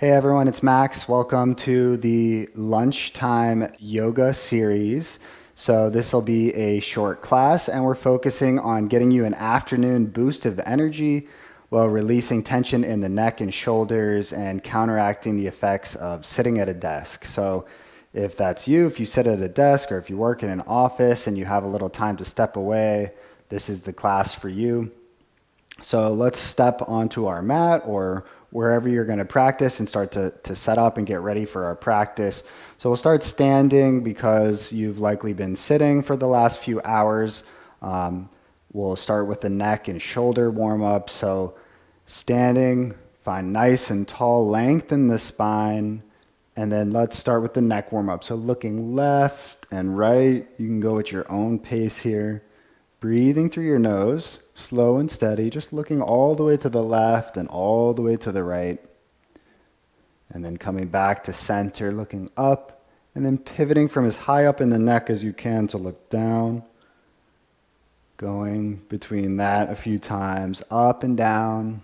Hey everyone, it's Max. Welcome to the Lunchtime Yoga series. So this will be a short class and we're focusing on getting you an afternoon boost of energy while releasing tension in the neck and shoulders and counteracting the effects of sitting at a desk. So if that's you, if you sit at a desk or if you work in an office and you have a little time to step away, this is the class for you. So let's step onto our mat or wherever you're going to practice and start to set up and get ready for our practice. So we'll start standing because you've likely been sitting for the last few hours. We'll start with the neck and shoulder warm up. So standing, find nice and tall length in the spine. And then let's start with the neck warm up. So looking left and right, you can go at your own pace here. Breathing through your nose, slow and steady, just looking all the way to the left and all the way to the right. And then coming back to center, looking up, and then pivoting from as high up in the neck as you can to look down. Going between that a few times, up and down.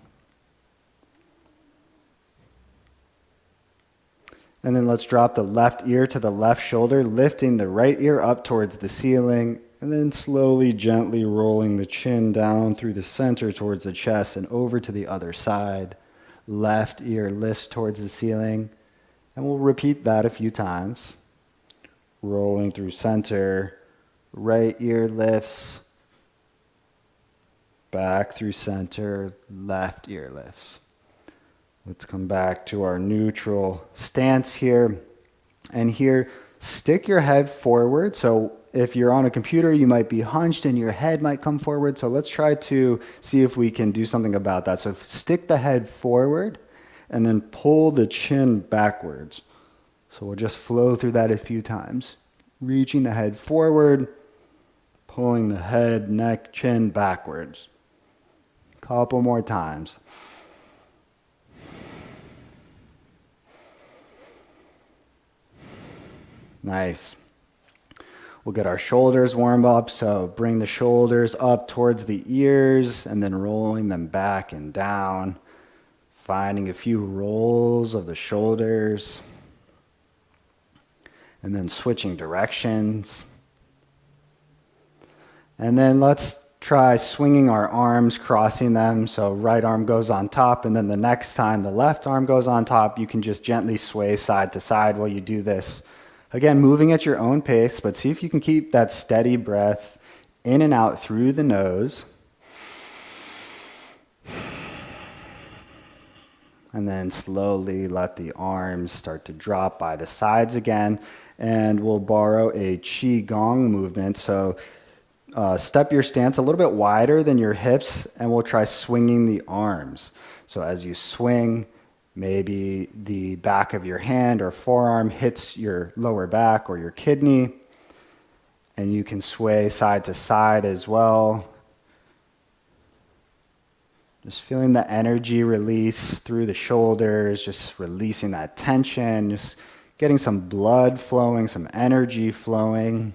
And then let's drop the left ear to the left shoulder, lifting the right ear up towards the ceiling. And then slowly, gently rolling the chin down through the center towards the chest and over to the other side. Left ear lifts towards the ceiling. And we'll repeat that a few times. Rolling through center. Right ear lifts. Back through center. Left ear lifts. Let's come back to our neutral stance here. And here, stick your head forward. So if you're on a computer, you might be hunched and your head might come forward. So let's try to see if we can do something about that. So stick the head forward and then pull the chin backwards. So we'll just flow through that a few times. Reaching the head forward, pulling the head, neck, chin backwards. Couple more times. Nice. We'll get our shoulders warmed up, so bring the shoulders up towards the ears and then rolling them back and down. Finding a few rolls of the shoulders. And then switching directions. And then let's try swinging our arms, crossing them. So right arm goes on top, and then the next time the left arm goes on top, you can just gently sway side to side while you do this. Again, moving at your own pace, but see if you can keep that steady breath in and out through the nose. And then slowly let the arms start to drop by the sides again. And we'll borrow a Qi Gong movement. So step your stance a little bit wider than your hips, and we'll try swinging the arms. So as you swing, maybe the back of your hand or forearm hits your lower back or your kidney, and you can sway side to side as well. Just feeling the energy release through the shoulders, just releasing that tension, just getting some blood flowing, some energy flowing.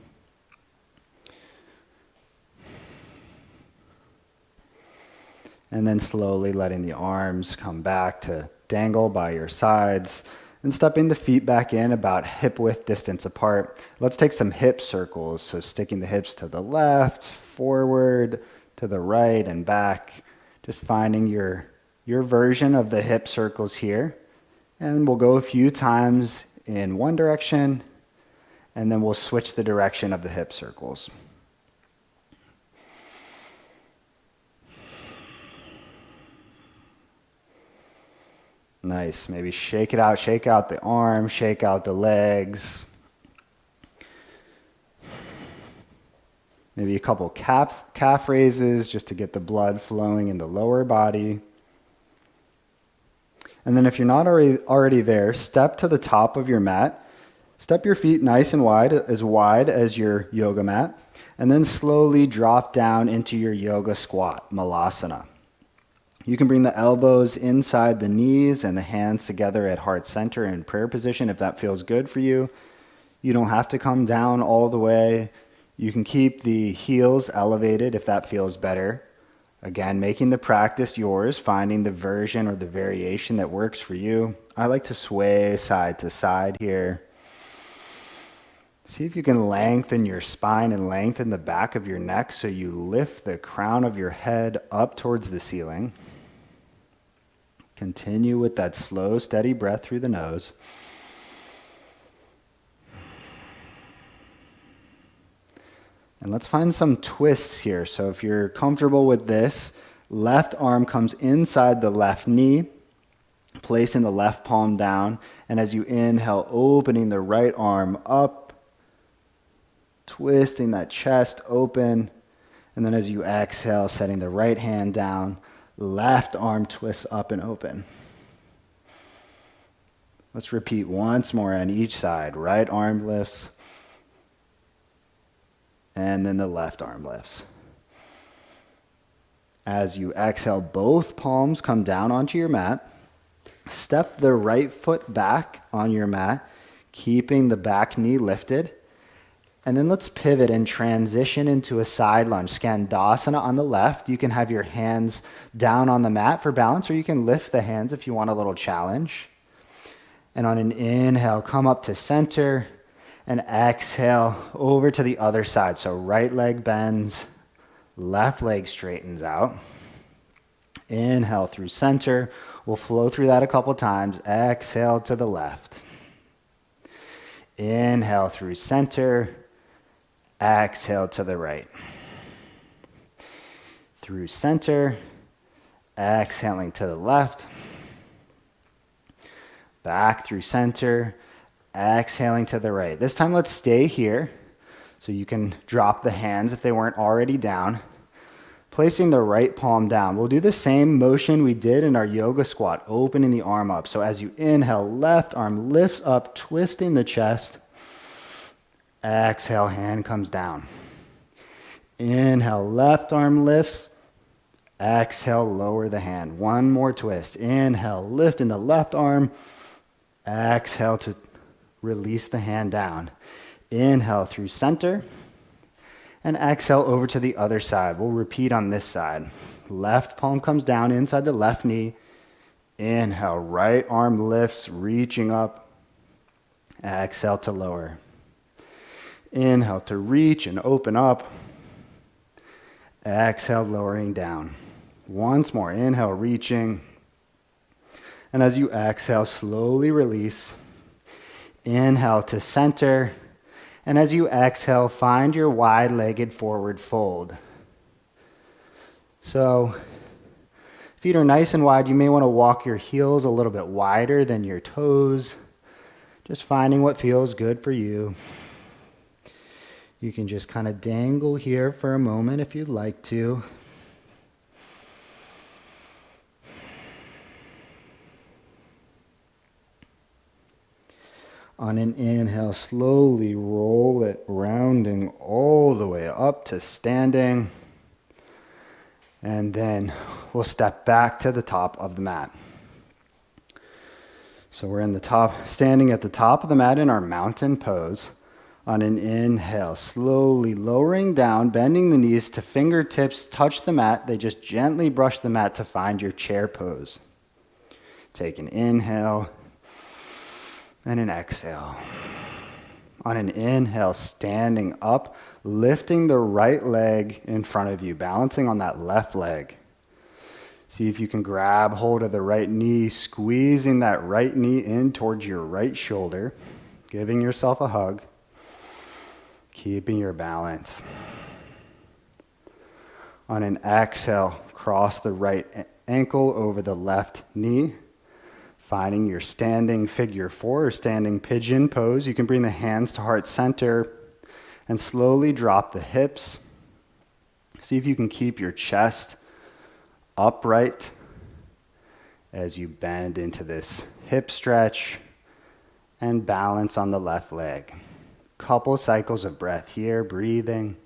And then slowly letting the arms come back to dangle by your sides and stepping the feet back in about hip width distance apart. Let's take some hip circles. So sticking the hips to the left, forward, to the right and back. Just finding your version of the hip circles here. And we'll go a few times in one direction and then we'll switch the direction of the hip circles. Nice. Maybe shake it out. Shake out the arms. Shake out the legs. Maybe a couple calf raises just to get the blood flowing in the lower body. And then if you're not already there, step to the top of your mat. Step your feet nice and wide as your yoga mat. And then slowly drop down into your yoga squat, malasana. You can bring the elbows inside the knees and the hands together at heart center in prayer position if that feels good for you. You don't have to come down all the way. You can keep the heels elevated if that feels better. Again, making the practice yours, finding the version or the variation that works for you. I like to sway side to side here. See if you can lengthen your spine and lengthen the back of your neck so you lift the crown of your head up towards the ceiling. Continue with that slow, steady breath through the nose. And let's find some twists here. So if you're comfortable with this, left arm comes inside the left knee, placing the left palm down. And as you inhale, opening the right arm up, twisting that chest open. And then as you exhale, setting the right hand down, left arm twists up and open. Let's repeat once more on each side. Right arm lifts. And then the left arm lifts. As you exhale, both palms come down onto your mat. Step the right foot back on your mat, keeping the back knee lifted. And then let's pivot and transition into a side lunge. Skandasana on the left. You can have your hands down on the mat for balance, or you can lift the hands if you want a little challenge. And on an inhale, come up to center. And exhale over to the other side. So right leg bends, left leg straightens out. Inhale through center. We'll flow through that a couple times. Exhale to the left. Inhale through center. Exhale to the right. Through center. Exhaling to the left. Back through center. Exhaling to the right. This time let's stay here. So you can drop the hands if they weren't already down. Placing the right palm down. We'll do the same motion we did in our yoga squat, opening the arm up. So as you inhale, left arm lifts up, twisting the chest. Exhale, hand comes down. Inhale, left arm lifts. Exhale, lower the hand. One more twist. Inhale, lifting the left arm. Exhale to release the hand down. Inhale through center. And exhale over to the other side. We'll repeat on this side. Left palm comes down inside the left knee. Inhale, right arm lifts, reaching up. Exhale to lower. Inhale to reach and open up. Exhale, lowering down. Once more. Inhale, reaching. And as you exhale, slowly release. Inhale to center. And as you exhale, find your wide-legged forward fold. So, feet are nice and wide. You may want to walk your heels a little bit wider than your toes. Just finding what feels good for you. You can just kind of dangle here for a moment if you'd like to. On an inhale, slowly roll it, rounding all the way up to standing. And then we'll step back to the top of the mat. So we're in the top, standing at the top of the mat in our mountain pose. On an inhale, slowly lowering down, bending the knees to fingertips touch the mat. They just gently brush the mat to find your chair pose. Take an inhale. And an exhale. On an inhale, standing up, lifting the right leg in front of you, balancing on that left leg. See if you can grab hold of the right knee, squeezing that right knee in towards your right shoulder, giving yourself a hug, keeping your balance. On an exhale, cross the right ankle over the left knee. Finding your standing figure four or standing pigeon pose. You can bring the hands to heart center and slowly drop the hips. See if you can keep your chest upright as you bend into this hip stretch and balance on the left leg. Couple cycles of breath here, breathing.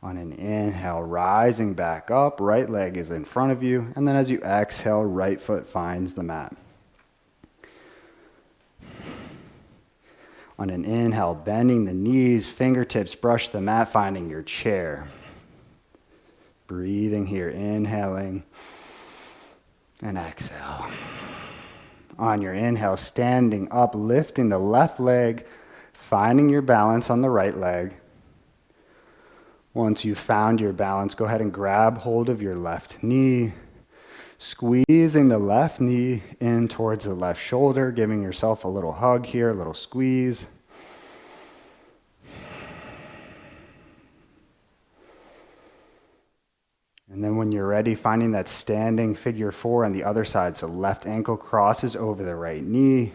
On an inhale, rising back up, right leg is in front of you, and then as you exhale, right foot finds the mat. On an inhale, bending the knees, fingertips brush the mat, finding your chair. Breathing here, inhaling and exhale. On your inhale, standing up, lifting the left leg, finding your balance on the right leg. Once you've found your balance, go ahead and grab hold of your left knee, squeezing the left knee in towards the left shoulder, giving yourself a little hug here, a little squeeze. And then when you're ready, finding that standing figure four on the other side. So left ankle crosses over the right knee.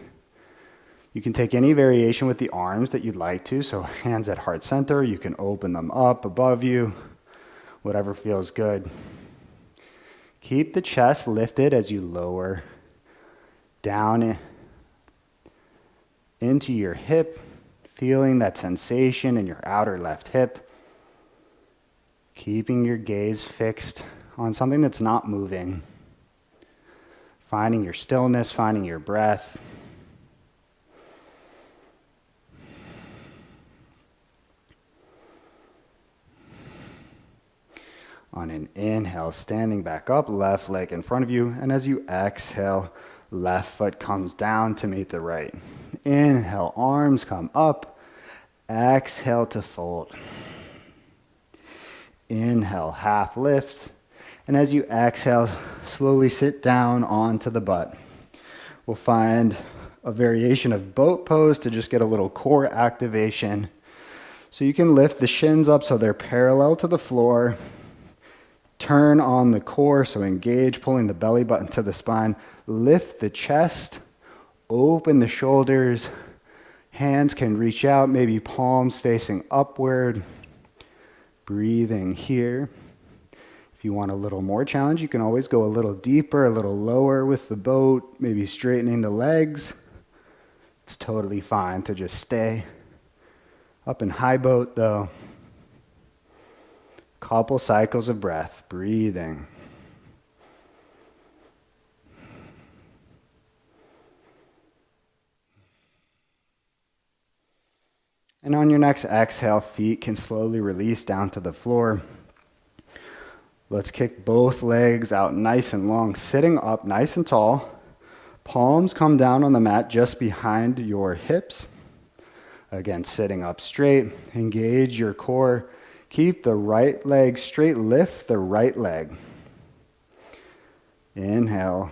You can take any variation with the arms that you'd like to. So hands at heart center, you can open them up above you, whatever feels good. Keep the chest lifted as you lower down into your hip, feeling that sensation in your outer left hip. Keeping your gaze fixed on something that's not moving. Finding your stillness, finding your breath. On an inhale, standing back up, left leg in front of you. And as you exhale, left foot comes down to meet the right. Inhale, arms come up. Exhale to fold. Inhale, half lift. And as you exhale, slowly sit down onto the butt. We'll find a variation of boat pose to just get a little core activation. So you can lift the shins up so they're parallel to the floor. Turn on the core, so engage, pulling the belly button to the spine. Lift the chest, open the shoulders. Hands can reach out, maybe palms facing upward. Breathing here. If you want a little more challenge, you can always go a little deeper, a little lower with the boat, maybe straightening the legs. It's totally fine to just stay up in high boat though. Couple cycles of breath, breathing. And on your next exhale, feet can slowly release down to the floor. Let's kick both legs out nice and long, sitting up nice and tall. Palms come down on the mat just behind your hips. Again, sitting up straight. Engage your core. Keep the right leg straight. Lift the right leg. Inhale.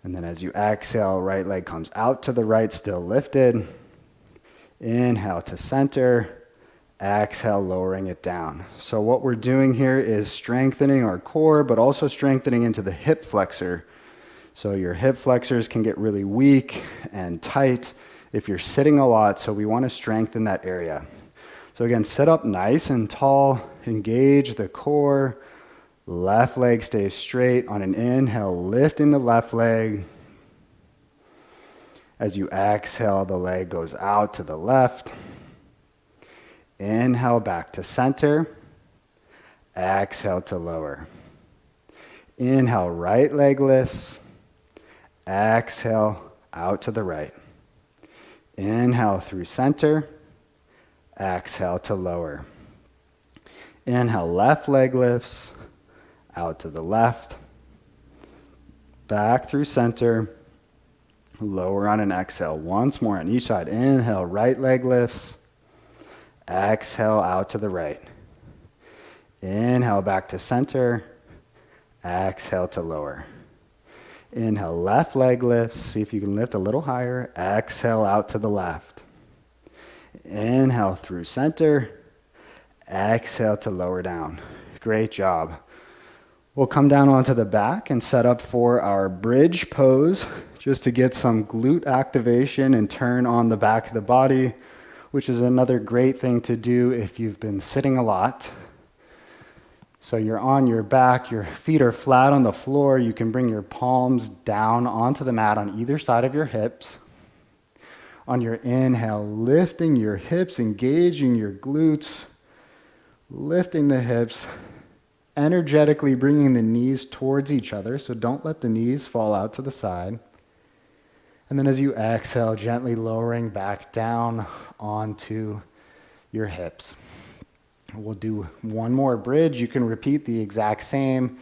And then as you exhale, right leg comes out to the right, still lifted. Inhale to center. Exhale, lowering it down. So what we're doing here is strengthening our core, but also strengthening into the hip flexor. So your hip flexors can get really weak and tight if you're sitting a lot, so we want to strengthen that area. So again, sit up nice and tall, engage the core, left leg stays straight. On an inhale, lifting the left leg. As you exhale, the leg goes out to the left. Inhale back to center. Exhale to lower. Inhale, right leg lifts. Exhale, out to the right. Inhale through center. Exhale to lower. Inhale, left leg lifts. Out to the left. Back through center. Lower on an exhale. Once more on each side. Inhale, right leg lifts. Exhale, out to the right. Inhale, back to center. Exhale to lower. Inhale, left leg lifts. See if you can lift a little higher. Exhale, out to the left. Inhale through center. Exhale to lower down. Great job. We'll come down onto the back and set up for our bridge pose, just to get some glute activation and turn on the back of the body, which is another great thing to do if you've been sitting a lot. So you're on your back, your feet are flat on the floor. You can bring your palms down onto the mat on either side of your hips. On your inhale, lifting your hips, engaging your glutes, lifting the hips, energetically bringing the knees towards each other. So don't let the knees fall out to the side. And then as you exhale, gently lowering back down onto your hips. We'll do one more bridge. You can repeat the exact same.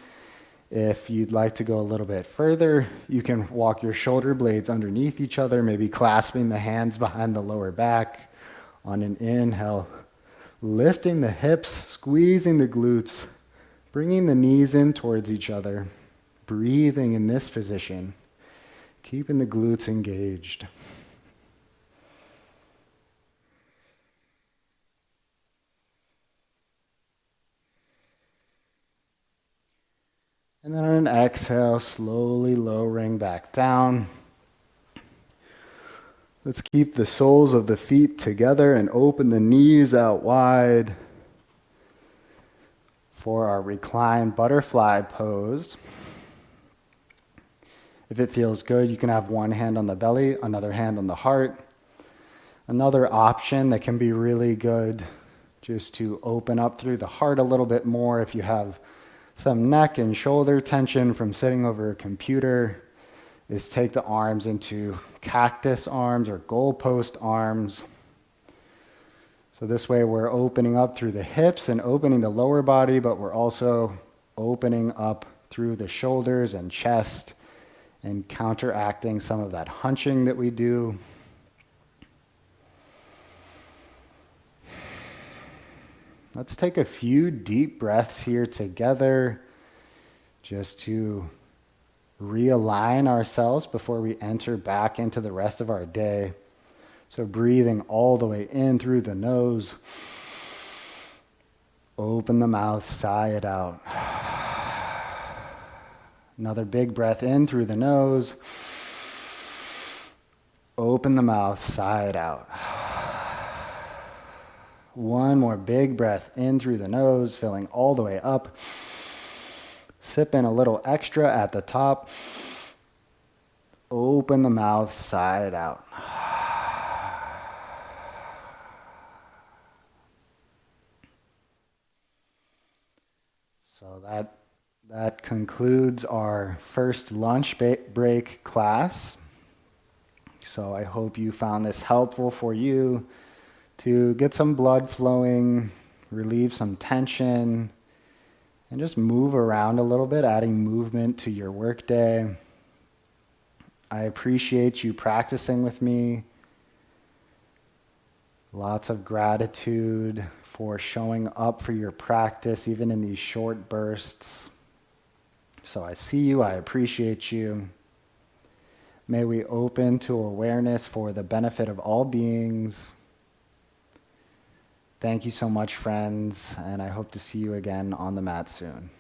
If you'd like to go a little bit further, you can walk your shoulder blades underneath each other, maybe clasping the hands behind the lower back. On an inhale, lifting the hips, squeezing the glutes, bringing the knees in towards each other, breathing in this position, keeping the glutes engaged. And then on an exhale, slowly lowering back down. Let's keep the soles of the feet together and open the knees out wide for our reclined butterfly pose. If it feels good, you can have one hand on the belly, another hand on the heart. Another option that can be really good, just to open up through the heart a little bit more if you have some neck and shoulder tension from sitting over a computer, is take the arms into cactus arms or goalpost arms. So this way we're opening up through the hips and opening the lower body, but we're also opening up through the shoulders and chest and counteracting some of that hunching that we do. Let's take a few deep breaths here together just to realign ourselves before we enter back into the rest of our day. So breathing all the way in through the nose. Open the mouth, sigh it out. Another big breath in through the nose. Open the mouth, sigh it out. One more big breath in through the nose, filling all the way up. Sip in a little extra at the top. Open the mouth, sigh it out. So that concludes our first lunch break class. So I hope you found this helpful for you to get some blood flowing, relieve some tension, and just move around a little bit, adding movement to your workday. I appreciate you practicing with me. Lots of gratitude for showing up for your practice, even in these short bursts. So I see you, I appreciate you. May we open to awareness for the benefit of all beings. Thank you so much, friends, and I hope to see you again on the mat soon.